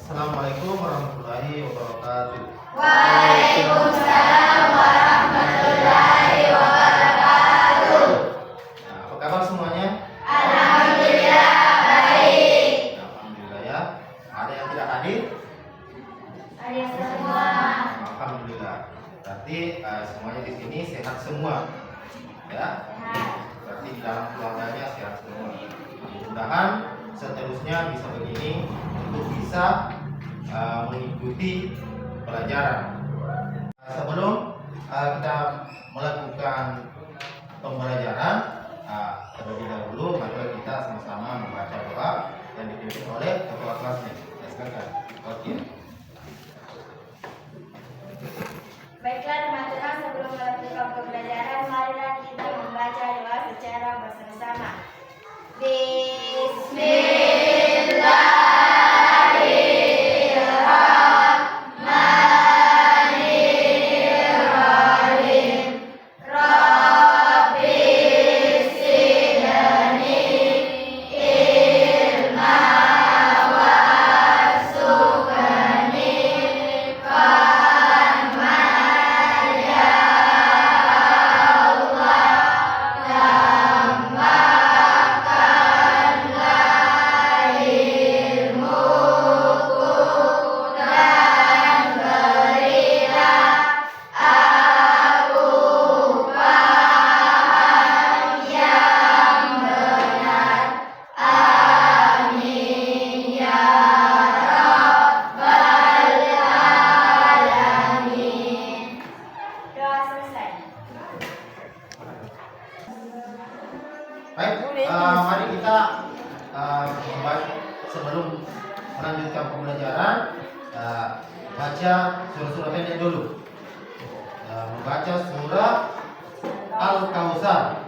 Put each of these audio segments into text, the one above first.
Assalamualaikum warahmatullahi wabarakatuh. Waalaikumsalam warahmatullahi wabarakatuh. Nah, apa kabar semuanya? Alhamdulillah baik. Alhamdulillah ya. Ada yang tidak hadir? Ada semua. Alhamdulillah. Berarti semuanya di sini sehat semua. Ya. Berarti di dalam keluarganya sehat semua. Mudah-mudahan seterusnya bisa begini untuk bisa mengikuti pelajaran. Sebelum kita melakukan pembelajaran, terlebih dahulu mari kita sama-sama membaca doa yang dipimpin oleh ketua kelasnya. Ya, silakan. Oke. Baiklah teman-teman, sebelum melakukan pembelajaran, marilah kita membaca doa secara bersama-sama. Baik, mari kita sebelum melanjutkan pembelajaran baca surah-surah pendek dulu. Membaca surah Al-Kautsar.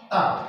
Ta.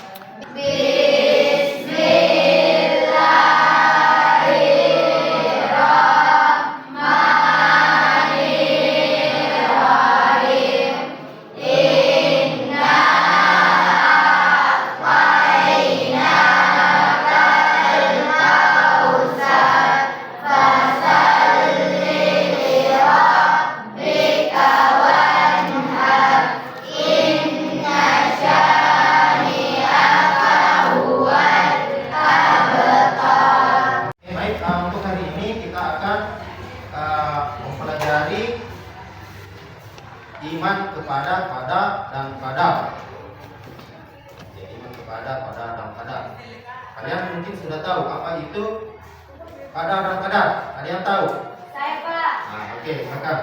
Untuk hari ini kita akan mempelajari iman kepada qada dan qadar. Ya, iman kepada qada dan qadar. Kalian mungkin sudah tahu apa itu qada dan qadar. Ada yang tahu? Saya, Pak. Oke, silakan.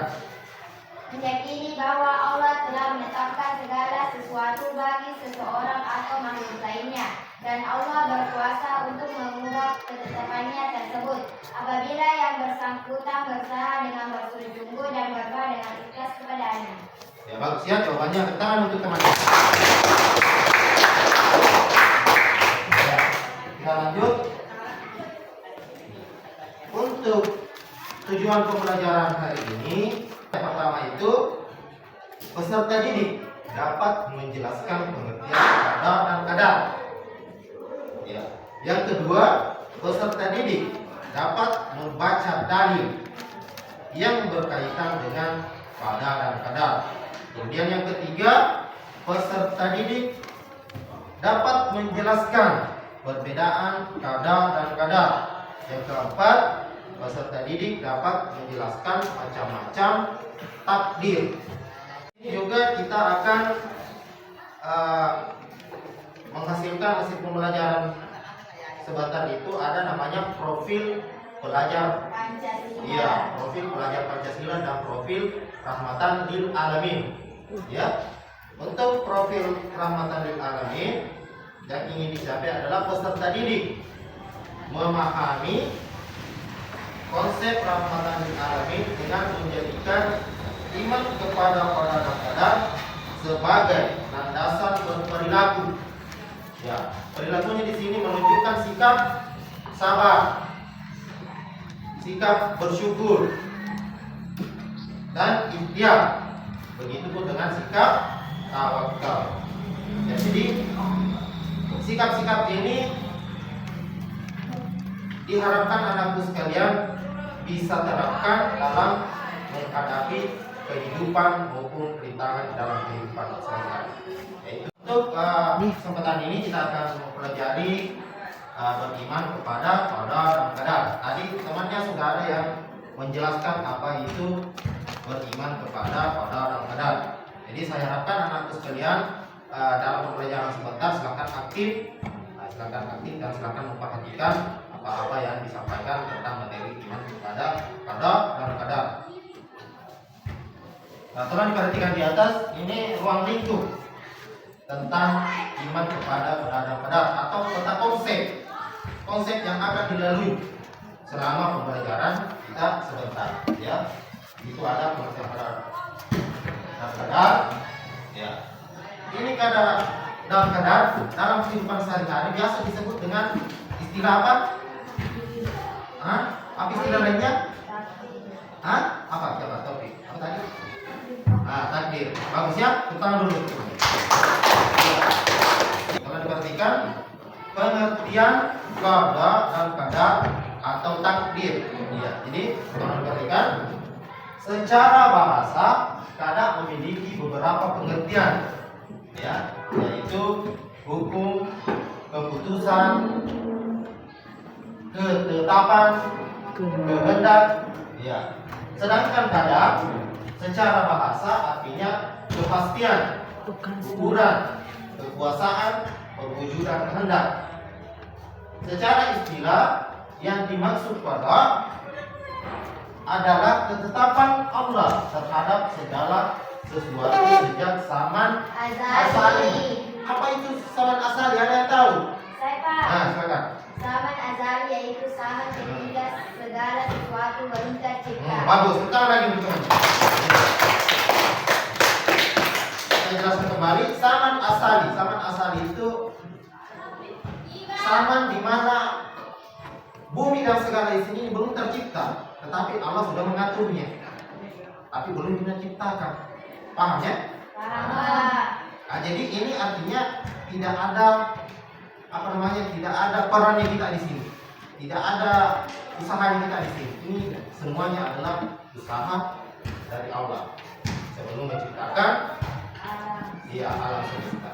Meyakini bahwa Allah telah menetapkan segala sesuatu bagi seseorang atau makhluk lainnya, dan Allah berkuasa untuk mengubah ketetapannya tersebut apabila yang bersangkutan berusaha dengan bersungguh-sungguh dan berdoa dengan ikhlas kepadanya. Ya, bagus ya jawabannya. Tangan untuk teman-teman. Ya, kita lanjut. Untuk tujuan pembelajaran hari ini, yang pertama itu peserta didik dapat menjelaskan pengertian qada dan qadar. Ya. Yang kedua, peserta didik dapat membaca dalil yang berkaitan dengan qada dan qadar. Kemudian yang ketiga, peserta didik dapat menjelaskan perbedaan qada dan qadar. Yang keempat, peserta didik dapat menjelaskan macam-macam takdir. Ini juga kita akan menghasilkan hasil pembelajaran sebentar itu ada namanya profil pelajar Pancasila. Iya, profil pelajar Pancasila dan profil rahmatan lil alamin. Ya. Untuk profil rahmatan lil alamin yang ingin dicapai adalah peserta didik memahami konsep rahmatan lil alamin dengan menjadikan iman kepada qada dan qadar sebagai landasan berperilaku. Ya, perilakunya di sini menunjukkan sikap sabar, sikap bersyukur, dan ikhtiar. Begitupun dengan sikap tawakal. Ya, jadi sikap-sikap ini diharapkan anakku sekalian bisa terapkan dalam menghadapi kehidupan maupun rintangan dalam kehidupan sehari-hari. Yaitu untuk kesempatan ini kita akan mempelajari beriman kepada qada dan qadar. Tadi temannya sudah ada yang menjelaskan apa itu beriman kepada qada dan qadar. Jadi saya harapkan anakku sekalian dalam pembelajaran sebentar silakan aktif, dan silakan memperhatikan apa-apa yang disampaikan tentang materi iman kepada qada dan qadar. Nah, tolong diperhatikan di atas, ini ruang lingkup tentang iman kepada qada dan qadar atau tentang konsep yang akan dilalui selama pembelajaran kita sebentar, ya. Itu ada pengertian qada dan qadar, ya. Ini qada dan qadar dalam kehidupan sehari-hari biasa disebut dengan istilah apa? Apa istilah lainnya? Apa? Coba topik. Apa tadi? Takdir. Bagus ya? Tutang dulu. Kalau diperhatikan pengertian qada dan qadar atau takdir. Ya, jadi kalau diperhatikan secara bahasa qada memiliki beberapa pengertian, ya, yaitu hukum, keputusan, ketetapan, kehendak, ya. Sedangkan qadar secara bahasa artinya kepastian, ukuran, kekuasaan, perwujudan kehendak. Secara istilah yang dimaksud qada adalah ketetapan Allah terhadap segala sesuatu sejak zaman asali. Apa itu zaman asali? Ada yang tahu? Saya Pak. Silakan. Zaman azali yaitu zaman ketika segala sesuatu baru tercipta. Bagus, kita lagi teman. Saya jelaskan kembali, zaman asali. Zaman asali itu zaman di mana bumi dan segala isinya belum tercipta, tetapi Allah sudah mengaturnya, tapi belum diciptakan. Paham ya? Paham. Jadi ini artinya tidak ada tidak ada perannya kita di sini, tidak ada usahanya kita di sini. Ini semuanya adalah usaha dari Allah sebelum menciptakan alam semesta.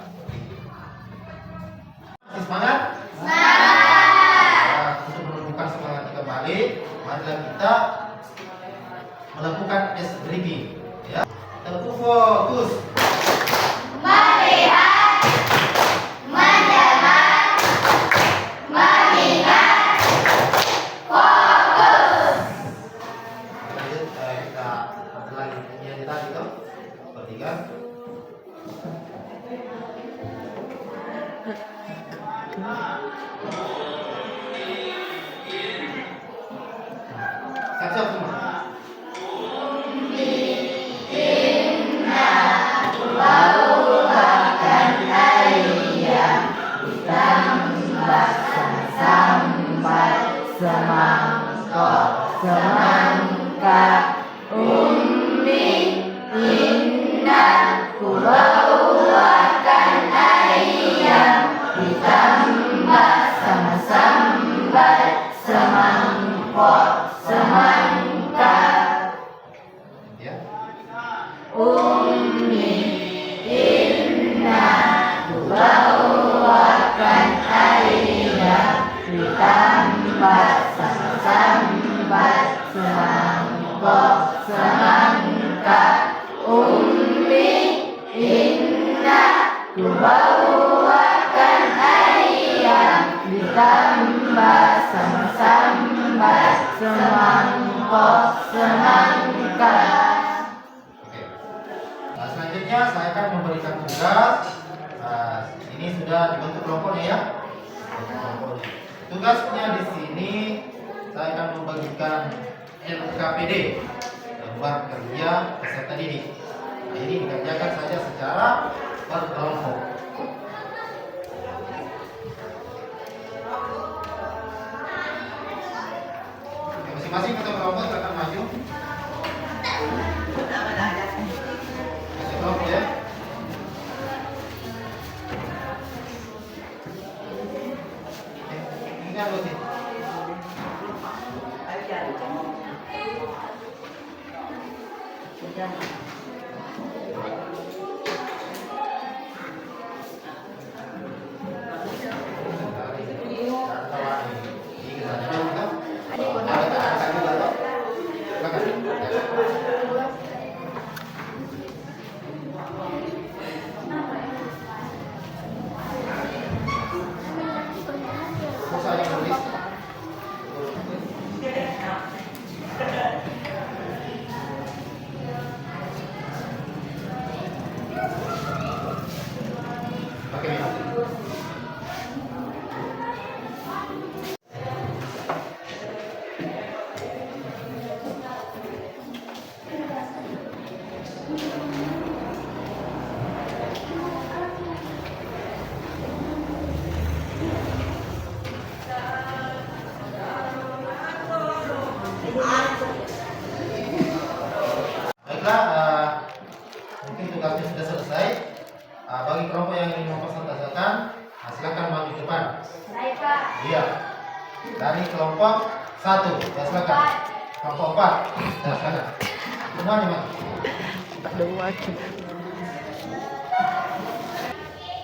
Masih semangat? Semangat. Untuk menumbuhkan semangat kita balik, marilah kita melakukan S-reading, ya. Tentu fokus. Melihat, mendengar, mengingat, fokus. Lanjut kita lagi yang tadi itu bertiga. Siap-siap semua. Semangka ummi inna kubawakan ayam ditambah sama sambat semangkok semangka Ya. ummi inna kubawakan ayam ditambah sama sambat semangkok semangka ummi inna kubawakan ayam ditambah sama sambat semangkok semangka. Oke. Selanjutnya saya akan memberikan tugas. Ini sudah dibentuk kelompoknya ya. Tugasnya di sini saya akan membagikan LKPD, lembar kerja peserta didik. Nah, ini dikerjakan saja secara berkelompok. Masing-masing ketua kelompok akan maju. Masih kelompok ya. Ini kan Baiklah, mungkin tugasnya sudah selesai. Bagi kelompok yang ingin mempresentasikan, silakan maju ke depan. Baik, Pak. Iya. Dari kelompok 1, ya silakan. Kelompok 4, ya silakan. Semuanya maju.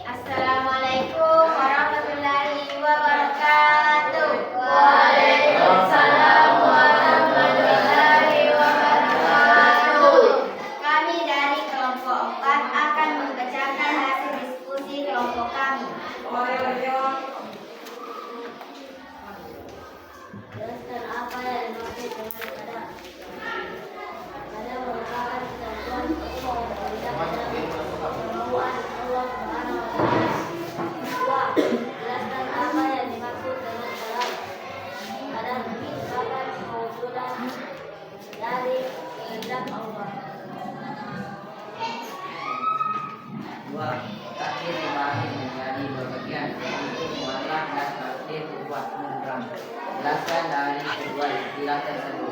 Assalamualaikum warahmatullahi wabarakatuh. Waalaikumsalam warahmatullahi wabarakatuh. Kami dari kelompok 4 akan membacakan hasil diskusi kelompok kami. Jelaskan apa yang dimaksud dengan qadar. Qadar merupakan ketentuan Allah kemauan Allah Subhanahu wa taala. Dua, jelaskan apa yang dimaksud dengan qadar. Qadar merupakan kewujudan dari kehendak Allah. Dua, takdir dibagi menjadi berbagian, yaitu mualaf dan takdir buat mubrang. Jelaskan dari kedua istilah tersebut.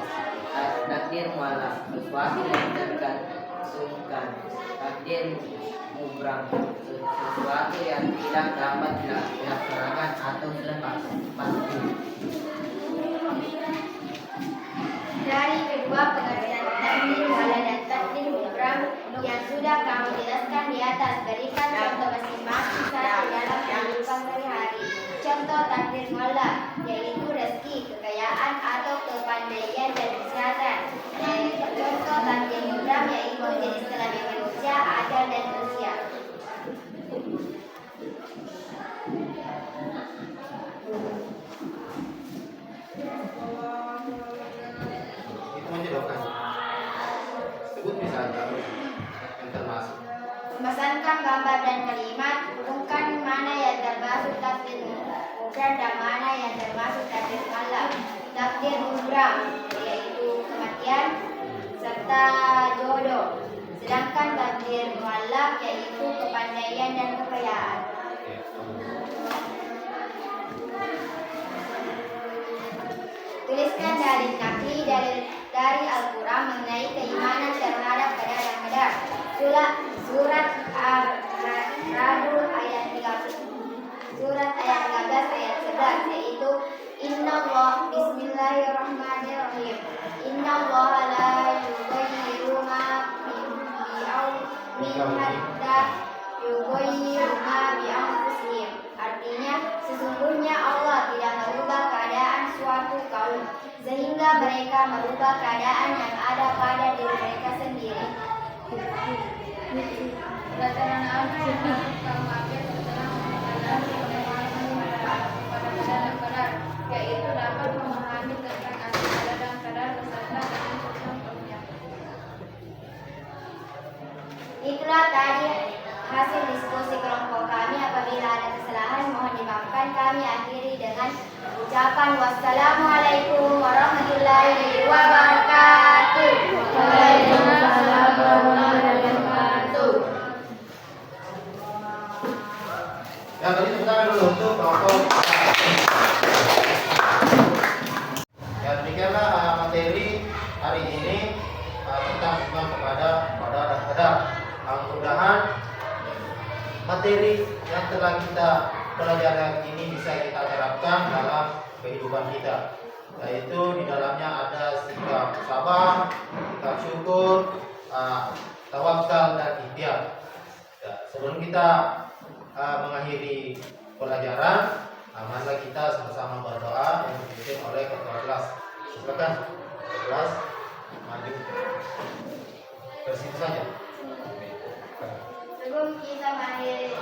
Takdir mualaf, sesuatu yang tergantungkan. Takdir mubrang, sesuatu yang tidak dapat dilaksanakan atau selepas pasti. Dari kedua pengertian takdir mualaf dan takdir mubrang yang sudah kami jelaskan di atas, berikan contoh masing-masing saja dalam kehidupan sehari-hari. Contoh takdir mualaf yaitu rezeki, kekayaan atau kepandaian dan kesehatan. Contoh takdir mubrang yaitu jenis kelamin manusia, ajal dan usia. Itu aja dokan. Sebut misalnya yang termasuk. Memesankan gambar dan kalimat, hubungkan mana yang termasuk takdir mubrang dan mana yang termasuk takdir mualaf. Takdir mubrang yaitu kematian serta jodoh, sedangkan takdir mualaf yaitu kepandaian dan kekayaan. Tuliskan dalil nakli dari Al-Quran mengenai keimanan terhadap qadar dan qadar. Surat Ar-Ra'd ayat 13 ayat 11 yaitu Bismillahirrahmanirrahim. Innallaha la yughayyiru ma biqaumin hatta yughayyiru ma bi anfusihim. Artinya, sesungguhnya Allah tidak merubah keadaan suatu kaum sehingga mereka merubah keadaan yang ada pada diri mereka sendiri. Berdasarkan Al-Quran, kaum kafir setelah memahami qadar, yaitu dapat memahami tentang asal qadar dan qadar beserta dengan contohnya. Itulah tadi hasil diskusi kelompok kami. Apabila ada kesalahan mohon dimaafkan. Kami akhiri dengan ucapan wassalamualaikum warahmatullahi wabarakatuh. Waalaikumsalam warahmatullahi wabarakatuh. Yang tadi tepuk tangan dulu untuk kelompok. Ya, demikianlah materi hari ini tentang kepada qadar dan qadar. Mudah-mudahan materi yang telah kita pelajari hari ini bisa kita terapkan dalam kehidupan kita, yaitu di dalamnya ada sikap sabar, sikap syukur, tawakal dan ikhtiar. Ya, sebelum kita mengakhiri pelajaran, marilah kita sama-sama berdoa yang dipimpin oleh ketua kelas. Silakan kelas maju. Dari situ saja. Sebelum kita mengakhiri